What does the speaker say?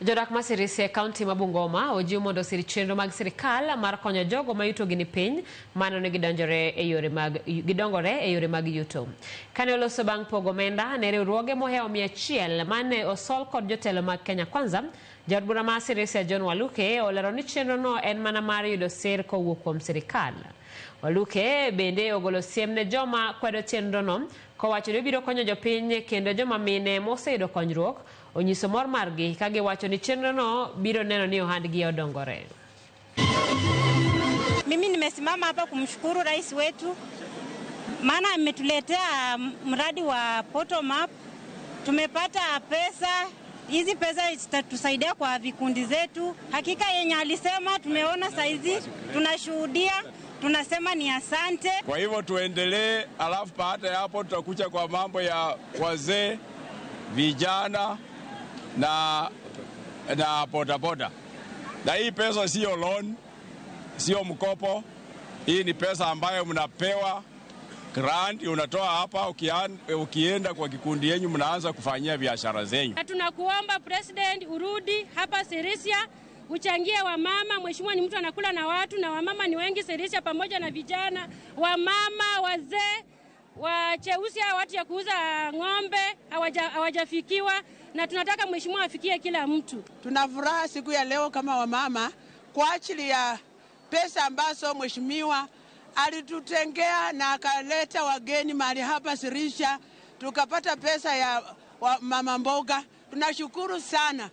Jodak Masirisia County Mabungoma ojiw mondo sir chenro mag sirkal mar konyo jogo mayuto gi ni piny mano ne gidongore e yore mag yuto. Kane oloso bang' pogo omenda ne riwruoge mohewo 100 mane osol kod jotelo mag Kenya Kwanza, jaod bura ma Sirisia John Waluke olero ni chenro no en mana mar yudo sir kowuok kuom sirkal. Waluke bende ogolo siem ne joma kwedo chenro no kowacho ni biro konyo jopiny kendo joma mine moseyudo konyruok onyiso mor margi ka giwacho ni chenro no biro neno ni ohandgi odongore. Mimi nimesimama hapa kumshukuru rais wetu, maana ametuletea mradi wa bottom up. Tumepata pesa, hizi pesa zitatusaidia kwa vikundi zetu. Hakika yenye alisema tumeona saizi, tunashuhudia, tunasema ni asante. Kwa hivyo tuendelee, alafu baada ya hapo tutakuja kwa mambo ya wazee, vijana na bodaboda. Na hii pesa sio loan, sio mkopo. Hii ni pesa ambayo mnapewa grant, unatoa hapa, ukienda kwa kikundi yenu mnaanza kufanyia biashara zenyu. Tunakuomba President urudi hapa Sirisia, uchangie wamama. Mheshimiwa ni mtu anakula na watu, na wamama ni wengi Sirisia, pamoja na vijana, wamama, wazee, wacheusi, watu ya kuuza ng'ombe hawajafikiwa, na tunataka mheshimiwa afikie kila mtu. Tunafuraha siku ya leo kama wamama kwa ajili ya pesa ambazo mheshimiwa alitutengea na akaleta wageni mahali hapa Sirisia, tukapata pesa ya mama mboga. Tunashukuru sana.